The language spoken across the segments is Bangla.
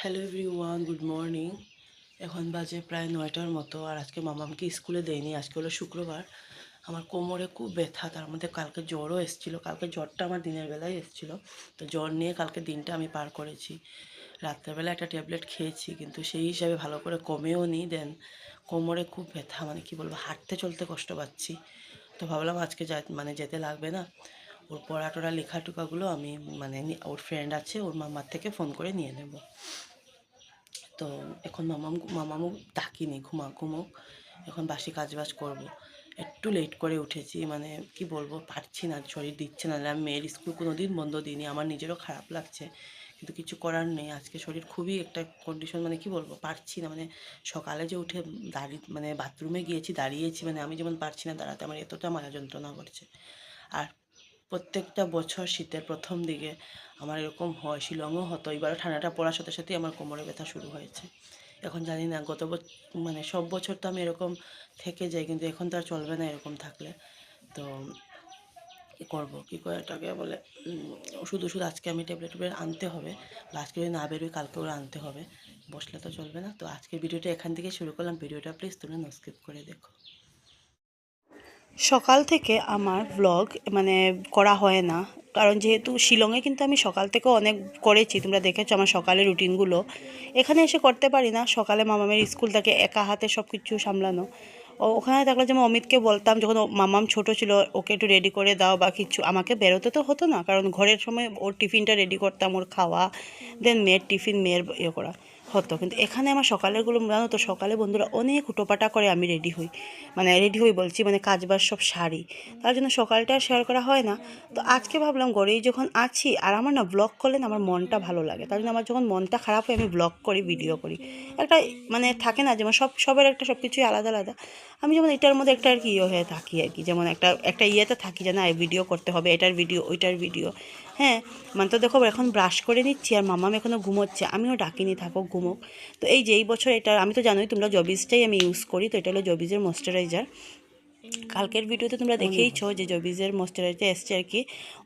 Hello everyone, good morning. এখন বাজে প্রায় 9টার মতো। আর আজকে মামামকে স্কুলে দেয়নি, আজকে হলো শুক্রবার। আমার কোমরে খুব ব্যথা, তার মধ্যে কালকে জ্বরও এসেছিলো। কালকে জ্বরটা আমার দিনের বেলায় এসেছিলো, তো জ্বর নিয়ে কালকে দিনটা আমি পার করেছি। রাত্রেবেলা একটা ট্যাবলেট খেয়েছি, কিন্তু সেই হিসাবে ভালো করে কমেও নি। দেন কোমরে খুব ব্যথা, মানে কি বলবো, হাঁটতে চলতে কষ্ট পাচ্ছি। তো ভাবলাম আজকে যেতে লাগবে না। ওর পড়াটোরা লেখা টোকাগুলো আমি ওর ফ্রেন্ড আছে, ওর মামার থেকে ফোন করে নিয়ে নেব। তো এখন মামামও ডাকিনি, ঘুমোক, এখন বাসি কাজবাজ করব। একটু লেট করে উঠেছি, মানে কি বলবো, পারছি না, শরীর দিচ্ছে না। আমি মেয়ের স্কুল কোনো দিন বন্ধ দিইনি, আমার নিজেরও খারাপ লাগছে, কিন্তু কিছু করার নেই। আজকে শরীর খুবই একটা কন্ডিশন, মানে কি বলবো, পারছি না। মানে সকালে যে উঠে বাথরুমে গিয়েছি, দাঁড়িয়েছি, মানে আমি যেমন পারছি না দাঁড়াতে, আমার এতটা মাথা যন্ত্রণা করছে। আর প্রত্যেকটা বছর শীতের প্রথম দিকে আমার এরকম হয়, শিলংও হতো, এবারও ঠান্ডাটা পড়ার সাথে সাথেই আমার কোমরে ব্যথা শুরু হয়েছে। এখন জানি না, সব বছর তো আমি এরকম থেকে যাই, কিন্তু এখন তো আর চলবে না এরকম থাকলে। তো কী করবো, কী করে এটাকে বলে, ওষুধ আজকে আমি ট্যাবলেট আনতে হবে, বা আজকে যদি না বেরোই কালকে ওরা আনতে হবে, বসলে তো চলবে না। তো আজকের ভিডিওটা এখান থেকে শুরু করলাম। ভিডিওটা প্লিজ তোমরা স্কিপ করে দেখো। সকাল থেকে আমার ব্লগ করা হয় না, কারণ যেহেতু শিলংয়ে কিন্তু আমি সকাল থেকে অনেক করেছি, তোমরা দেখেছো আমার সকালের রুটিনগুলো। এখানে এসে করতে পারি না, সকালে মামামের স্কুল থেকে একা হাতে সব কিছু সামলানো। ওখানে থাকলে যেমন অমিতকে বলতাম, যখন মামাম ছোট ছিল, ওকে একটু রেডি করে দাও বা কিছু, আমাকে বেরোতে তো হতো না, কারণ ঘরের সময় ওর টিফিনটা রেডি করতাম, ওর খাওয়া, দেন মেয়ের টিফিন, মেয়ের ইয়ে করা হতো। কিন্তু এখানে আমার সকালেরগুলো জানো তো, সকালে বন্ধুরা অনেক হুটোপাটা করে আমি রেডি হই, রেডি হই বলছি, কাজবাজ সব সারি, তার জন্য সকালটা শেয়ার করা হয় না। তো আজকে ভাবলাম ঘরেই যখন আছি, আর আমার না ব্লগ করলে না আমার মনটা ভালো লাগে, তার জন্য আমার যখন মনটা খারাপ হয় আমি ব্লগ করি, ভিডিও করি। একটা থাকে না, যেমন সবার একটা সব কিছুই আলাদা আলাদা। আমি যেমন এটার মধ্যে একটা আর কি ইয়ে হয়ে থাকি আর কি, যেমন একটা ইয়েতে থাকি যে না, ভিডিও করতে হবে, এটার ভিডিও ওইটার ভিডিও। হ্যাঁ, তো দেখো এখন ব্রাশ করে নিচ্ছি, আর মামাম এখনও ঘুমোচ্ছে, আমিও ডাকিনি, থাকো ঘুমোক। তো এই বছর এটা আমি তো জানোই, তোমরা জবিসটাই আমি ইউজ করি, তো এটা হলো জবিসের ময়েশ্চারাইজার। কালকের ভিডিওতে তোমরা দেখেইছো যে জবিজের ময়েশ্চারাইজার এসছে আর কি,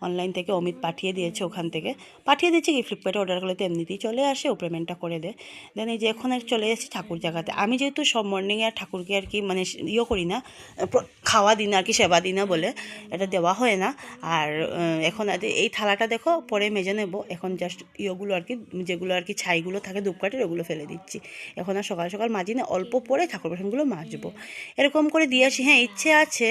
অনলাইন থেকে অমিত পাঠিয়ে দিয়েছে, ওখান থেকে পাঠিয়ে দিয়েছে কি, ফ্লিপকার্টে অর্ডার করলে তো এমনিতেই চলে আসে, ও পেমেন্টটা করে দেয়। দেন এই যে এখন আর চলে এসেছি ঠাকুর জায়গাতে। আমি যেহেতু সব মর্নিংয়ে আর ঠাকুরকে আর কি ইয়ে করি না, খাওয়া দিই না আর কি, সেবা দিই না বলে এটা দেওয়া হয় না। আর এখন এই থালাটা দেখো পরে মেজে নেব, এখন জাস্ট ইয়েগুলো আর কি, যেগুলো আর কি ছাইগুলো থাকে ধূপকাঠির, ওগুলো ফেলে দিচ্ছি। এখন আর সকাল সকাল মাজি না, অল্প পরে ঠাকুর বাসনগুলো মাজবো, এরকম করে দিয়ে আসি। হ্যাঁ, ইচ্ছে আছে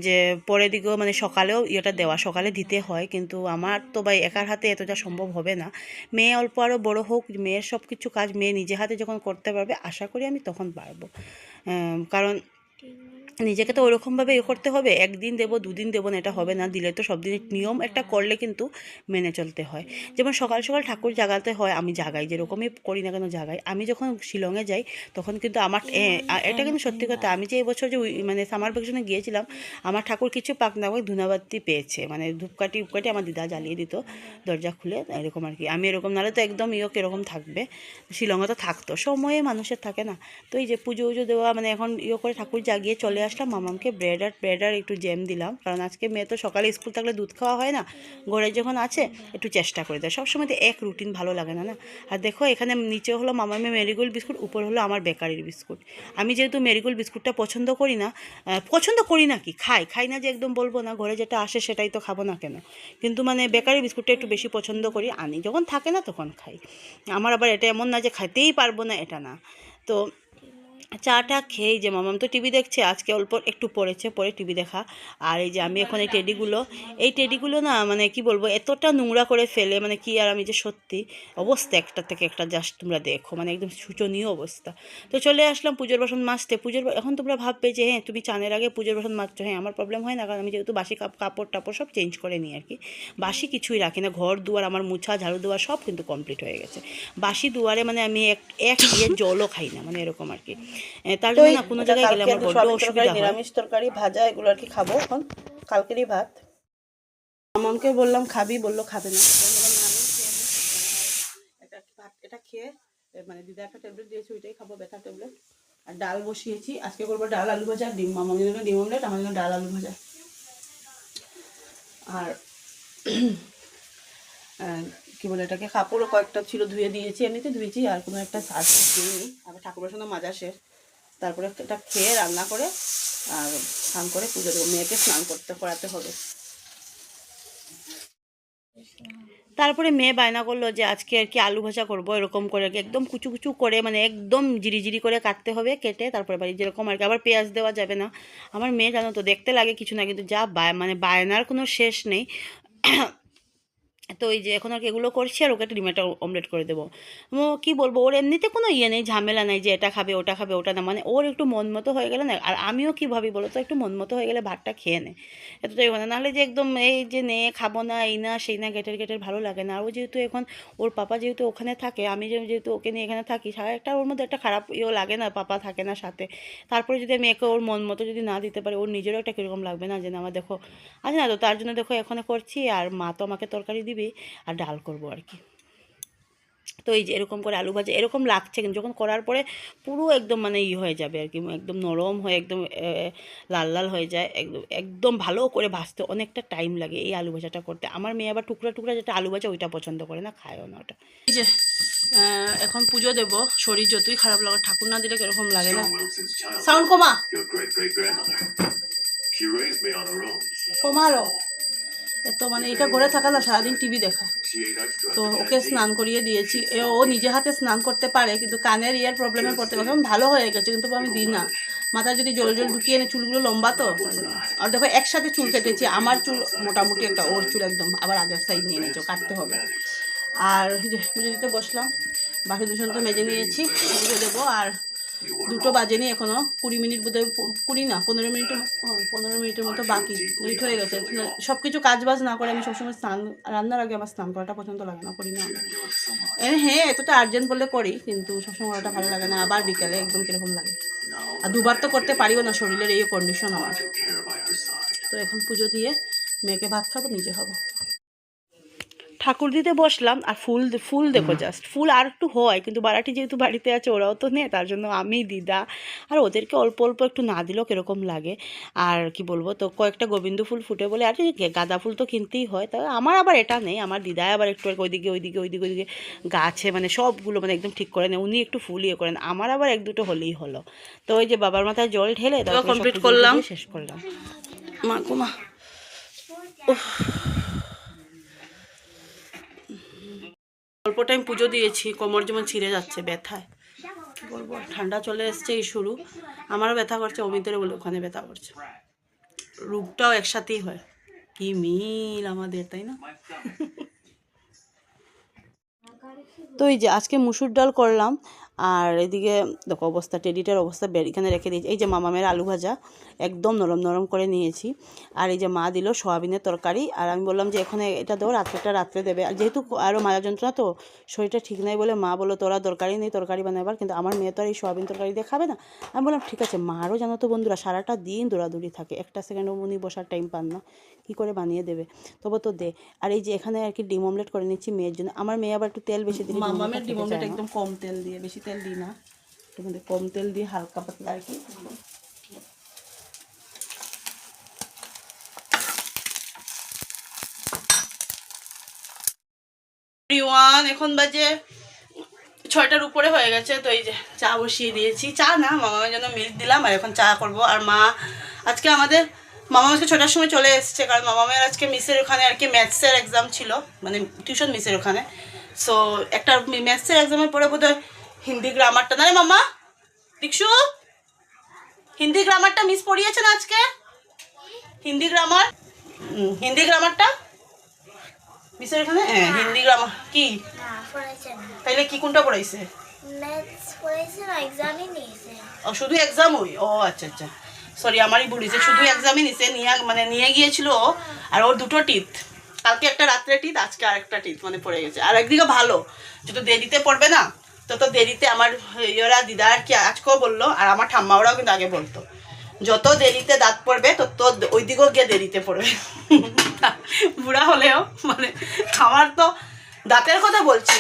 যে পরের দিকেও সকালেও ইয়েটা দেওয়া, সকালে দিতে হয়, কিন্তু আমার তো ভাই একার হাতে এতটা সম্ভব হবে না। মেয়ে অল্প আরও বড় হোক, মেয়ের সব কিছু কাজ মেয়ে নিজে হাতে যখন করতে পারবে, আশা করি আমি তখন পারবো। কারণ নিজেকে তো ওরকমভাবে করতে হবে, একদিন দেবো দুদিন দেবো না, এটা হবে না, দিলে তো সব দিনের নিয়ম একটা করলে কিন্তু মেনে চলতে হয়। যেমন সকাল সকাল ঠাকুর জাগাতে হয়, আমি জাগাই, যেরকমই করি না কেন জাগাই। আমি যখন শিলংয়ে যাই তখন কিন্তু আমার এটা কিন্তু সত্যি কথা, আমি যে এবছর যে সামার ভ্যাকেশনে গিয়েছিলাম, আমার ঠাকুর কিছু পাক না হয় ধুনাবাতি পেয়েছে, ধূপকাঠি আমার দিদা জ্বালিয়ে দিত দরজা খুলে, এরকম আর কি। আমি এরকম নাহলে তো একদম এরকম থাকবে, শিলংয়ে তো থাকতো, সময়ে মানুষের থাকে না। তো এই যে পুজো দেওয়া, এখন করে ঠাকুর জাগিয়ে চলে আসলাম, মামামকে ব্রেড আর একটু জ্যাম দিলাম, কারণ আজকে মেয়ে তো সকালে স্কুল থাকলে দুধ খাওয়া হয় না, ঘরে যখন আছে একটু চেষ্টা করে দেয়, সবসময় তো এক রুটিন ভালো লাগে না না। আর দেখো এখানে নিচে হলো মামামের মেরিগোল্ড বিস্কুট, উপর হলো আমার বেকারির বিস্কুট। আমি যেহেতু মেরিগোল্ড বিস্কুটটা পছন্দ করি না, কি খাই না যে একদম বলবো না, ঘরে যেটা আসে সেটাই তো খাবো না কেন, কিন্তু বেকারি বিস্কুটটা একটু বেশি পছন্দ করি, আনি যখন থাকে না তখন খাই। আমার আবার এটা এমন না যে খাইতেই পারবো না, এটা না। তো চাটা খেয়েই যে মামাম তো টিভি দেখছে, আজকে অল্প একটু পরে টিভি দেখা। আর এই যে আমি এখন এই টেডিগুলো না, কি বলবো, এতটা নোংরা করে ফেলে, কি আর আমি যে সত্যি অবস্থা একটা থেকে একটা, জাস্ট তোমরা দেখো, একদম শোচনীয় অবস্থা। তো চলে আসলাম পুজোর বাসন মাজতে। এখন তোমরা ভাববে যে হ্যাঁ তুমি চানের আগে পুজোর বাসন মাজছো, হ্যাঁ আমার প্রবলেম হয় না, কারণ আমি যেহেতু বাসি কাপড় টাপড় সব চেঞ্জ করে নিই আর কি, বাসি কিছুই রাখি না, ঘর দুয়ার আমার মুছা ঝাড়ু দেওয়া সব কিন্তু কমপ্লিট হয়ে গেছে। বাসি দুয়ারে আমি এক ইয়ে জলও খাই না, এরকম আর কি। তার জন্য না কোনো জায়গায় গেলে আমার বড্ড অসুবিধা হয়। নিরামিষ তরকারি ভাজা এগুলো আর কি খাবো এখন, কালকেরই ভাত। মামামকে বললাম খাবি, বললো খাবে না। এটা খেয়ে দিদা একটা ট্যাবলেট দিয়েছে, ওইটাই খাবো, ব্যথা ট্যাবলেট। আর ডাল বসিয়েছি, আজকে করবো ডাল আলু ভাজা ডিম, মামার জন্য ডিম অমলেট, আমার জন্য ডাল আলু ভাজা। আর কী বলে এটাকে, কাপড়ও কয়েকটা ছিল ধুয়ে দিয়েছি, এমনিতে ধুয়েছি, আর কোনো একটা সার্ফ দিইনি। আবার ঠাকুর বাসনও মাজা শেষ, তারপরে এটা খেয়ে রান্না করে আর স্নান করে পুজো দেবো। মেয়েকে স্নান করাতে হবে। তারপরে মেয়ে বায়না করলো যে আজকে আর কি আলু ভাজা করবো, এরকম করে আর কি একদম কুচু কুচু করে, মানে একদম জিরি করে কাটতে হবে, কেটে তারপরে বাড়ি যেরকম আর কি। আবার পেঁয়াজ দেওয়া যাবে না। আমার মেয়ে জানো তো দেখতে লাগে কিছু না, কিন্তু যা মানে বায়নার কোনো শেষ নেই। তো এই যে এখন আর কি এগুলো করছি, আর ওকে একটা ডিমের অমলেট করে দেবো। কি বলবো, ওর এমনিতে কোনো ইয়ে নেই, ঝামেলা নেই যে এটা খাবে ওটা না, মানে ওর একটু মন মতো হয়ে গেলে না। আর আমিও কী ভাবি বলো তো, একটু মন মতো হয়ে গেলে ভাতটা খেয়ে নেয়, এতটাই মানে। নাহলে যে একদম এই যে খাবো না, এই না সেই না, গেটের ভালো লাগে না। আর ও যেহেতু এখন ওর পাপা যেহেতু ওখানে থাকে, আমি যেহেতু ওকে নিয়ে এখানে থাকি, সারা একটা ওর মধ্যে একটা খারাপ ইয়েও লাগে না, পাপা থাকে না সাথে। তারপরে যদি আমি একে ওর মন মতো যদি না দিতে পারি, ওর নিজেরও একটা কীরকম লাগবে না, যে না আমার দেখো আছে না। তো তার জন্য দেখো এখন করছি, আর মা তো আমাকে তরকারি দিবি আর ডাল করবো আর কি। তো এই যে এরকম করে আলু ভাজা এরকম লাগছে, কিন্তু যখন করার পরে পুরো একদম মানে হয়ে যাবে আর কি, একদম নরম হয়ে একদম লাল লাল হয়ে যায়, একদম একদম ভালো করে ভাজতে অনেকটা টাইম লাগে এই আলু ভাজাটা করতে। আমার মেয়ে আবার টুকরা যেটা আলু ভাজা ওইটা পছন্দ করে না, খায়ও না ওটা। এই যে এখন পুজো দেবো, শরীর যতই খারাপ লাগে ঠাকুর না দিলে কিরকম লাগে না। সাউন্ড কমারো তো মানে এটা ঘরে থাকা না, সারাদিন টিভি দেখা। তো ওকে স্নান করিয়ে দিয়েছি, ও নিজে হাতে স্নান করতে পারে, কিন্তু কানের ইয়ার প্রবলেমে পড়তে পারে। ভালো হয়ে গেছে, কিন্তু আমি দিই না। মাথায় যদি জল ঢুকিয়ে এনে, চুলগুলো লম্বা তো, আর দেখো একসাথে চুল কেটেছি। আমার চুল মোটামুটি একটা, ওর চুল একদম আবার আগের সাইড নিয়ে নিয়েছো, কাটতে হবে। আর পুজো দিতে বসলাম, বাকি দূষণ তো মেজে নিয়েছি, পুজো দেবো। আর 2টো বাজেনি এখনও, 20 মিনিট বোধহয়, 20 না 15 মিনিটের মতো বাকি, লেট হয়ে গেছে। সব কিছু কাজবাজ না করে আমি সবসময় রান্নার আগে আমার স্নান করাটা পছন্দ লাগে না, করি না। হ্যাঁ এতটা আর্জেন্ট বললে করি, কিন্তু সবসময় ওটা ভালো লাগে না। আবার বিকালে একদম কীরকম লাগে, আর 2বার তো করতে পারিও না, শরীরের এই কন্ডিশন আমার। তো এখন পুজো দিয়ে মেয়েকে ভাত খাবো, নিজে খাবো। ঠাকুর দিতে বসলাম, আর ফুল দেখো জাস্ট, ফুল আর একটু হয়, কিন্তু বাড়াটি যেহেতু বাড়িতে আছে, ওরাও তো নেই, তার জন্য আমি, দিদা আর ওদেরকে অল্প অল্প একটু না দিলেও কীরকম লাগে। আর কি বলবো, তো কয়েকটা গোবিন্দ ফুল ফুটে বলে, আর গাঁদা ফুল তো কিনতেই হয়। তবে আমার আবার এটা নেই, আমার দিদাই আবার একটু ওইদিকে গাছে মানে সবগুলো মানে একদম ঠিক করে নেয়, উনি একটু ফুল ইয়ে করেন, আমার আবার 1-2টো হলেই হলো। তো ওই যে বাবার মাথায় জল ঢেলে কমপ্লিট করলাম, শেষ করলাম। মা কুমা অল্প টাইম পুজো দিয়েছি, কোমর যেমন ছিঁড়ে যাচ্ছে ব্যথায়, কী বলবো, ঠান্ডা চলে এসছে এই শুরু। আমারও ব্যথা করছে, অমিতেরও বলে ওখানে ব্যথা করছে, রোগটাও একসাথেই হয়। কি মিল আমাদের, তাই না? তো এই যে আজকে মুসুর ডাল করলাম, আর এদিকে দেখো অবস্থা, টেডিটার অবস্থা এখানে রেখে দিয়েছি। এই যে মামামের আলু ভাজা একদম নরম নরম করে নিয়েছি, আর এই যে মা দিল সোয়াবিনের তরকারি। আর আমি বললাম যে এখানে এটা দেবো, রাত্রে দেবে। আর যেহেতু আরও মাজা যন্ত্রণা, তো শরীরটা ঠিক নাই বলে মা বললো তোরা দরকারি নেই তরকারি বানাবার, কিন্তু আমার মেয়ে তো আর এই সোয়াবিন তরকারি দিয়ে খাবে না। আমি বললাম ঠিক আছে। মারও জানো তো বন্ধুরা, সারাটা দিন দৌড়াদৌড়ি থাকে, একটা সেকেন্ডও উনি বসার টাইম পান না, কী করে বানিয়ে দেবে, তবে তো দে। আর এই যে এখানে আর কি ডিম অমলেট করে নিচ্ছি মেয়ের জন্য। আমার মেয়ে আবার একটু তেল বেশি দিলে, মামামের ডিম অমলেট একদম কম তেল দিয়ে, বেশি তেল দিই না, কম তেল দিয়ে হালকা পাতলা আর কি। এখন বাজে 6টার উপরে হয়ে গেছে। তো এই যে চা বসিয়ে দিয়েছি, চা না মামামের জন্য মিল্ক দিলাম, আর এখন চা করব। আর মা আজকে মামা আজকে 6টার সময় চলে এসছে, কারণ মামামের আজকে মিসের ওখানে আর কি ম্যাথসের এক্সাম ছিল, মানে টিউশন মিসের ওখানে। সো একটা ম্যাথসের এক্সামের পরে বোধহয় হিন্দি গ্রামারটা, না রে মামা দীক্ষু, হিন্দি গ্রামারটা মিস পড়িয়েছে না আজকে, হিন্দি গ্রামারটা মিসের এখানে। হ্যাঁ হিন্দি গ্রামার কি, তাইলে কি কোনটা পড়াইছে? ও শুধু এক্সাম ওই, ও আচ্ছা আচ্ছা, সরি আমারই বলিছে, শুধু এক্সামই নিছে, নিয়ে গিয়েছিল। আর ওর 2টো টিথ, কালকে একটা রাত্রে টিথ, আজকে আরেকটা টিথ মানে পড়ে গেছে। আর একদিকে ভালো, যত দেরিতে পড়বে না তত দেরিতে, আমার ইয়েরা দিদা আর কি আজকেও বললো, আর আমার ঠাম্মা ওরাও কিন্তু আগে বলতো, যত দেরিতে দাঁত পড়বে তত ওই দিকেও গিয়ে দেরিতে পড়বে। বুড়া হলেও মানে, আমার তো দাঁতের কথা বলছি,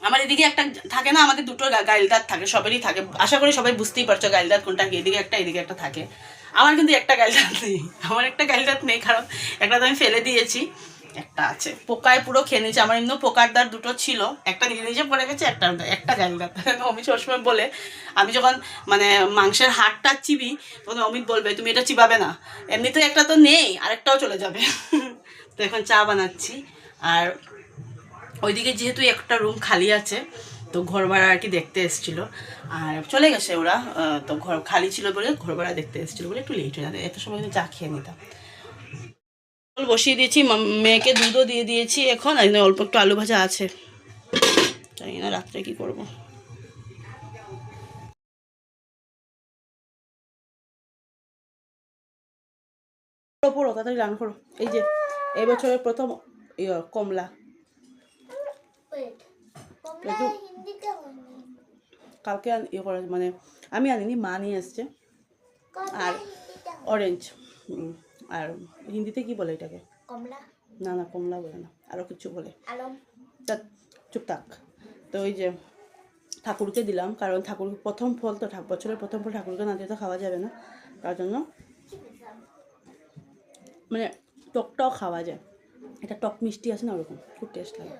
আমার এদিকে একটা থাকে না, আমাদের 2টো গাইল দাঁত থাকে, সবারই থাকে, আশা করি সবাই বুঝতেই পারছো গাইল দাঁত কোনটা, এদিকে একটা থাকে। আমার কিন্তু একটা গাইল দাঁত নেই, আমার একটা গাইল দাঁত নেই, কারণ একটা তো আমি ফেলে দিয়েছি, একটা আছে, পোকায় পুরো খেয়ে নিয়েছে। আমার এমনি পোকার দাঁত দুটো ছিল, একটা নিজে নিজে পড়ে গেছে, একটা গেল দাঁত। অমিত সবসময় বলে, আমি যখন মানে মাংসের হাড়টা চিবি তখন অমিত বলবে তুমি এটা চিবাবে না, এমনিতে একটা তো নেই, আরেকটাও চলে যাবে। তো এখন চা বানাচ্ছি। আর ওইদিকে যেহেতু একটা রুম খালি আছে, তো ঘর ভাড়া আর কি দেখতে এসেছিলো, আর চলে গেছে ওরা। তো ঘর খালি ছিল বলে ঘর ভাড়া দেখতে এসেছিলো বলে একটু লেট হয়ে যাবে, এত সময় কিন্তু চা খেয়ে নিতাম। বসিয়ে দিয়েছি, মেয়েকে দুধও দিয়ে দিয়েছি এখন, আর অল্প একটু আলু ভাজা আছে, জানি না রাত্রে কি করবো। পড়ো তাড়াতাড়ি রান করো। এই যে এই বছরের প্রথম কমলা, কালকে ইয়ে করে মানে আমি আনিনি, মা নিয়ে এসছে। আর অরেঞ্জ, আর হিন্দিতে কি বলে এটাকে? কমলা। না না, কমলা বলে না, আরও কিছু বলে। চুপ থাক। তো ওই যে ঠাকুরকে দিলাম, কারণ ঠাকুর প্রথম ফল তো, বছরের প্রথম ফল ঠাকুরকে না দিয়ে তো খাওয়া যাবে না, তার জন্য মানে টকটাও খাওয়া যায়, এটা টক মিষ্টি আছে না, ওরকম খুব টেস্ট লাগে।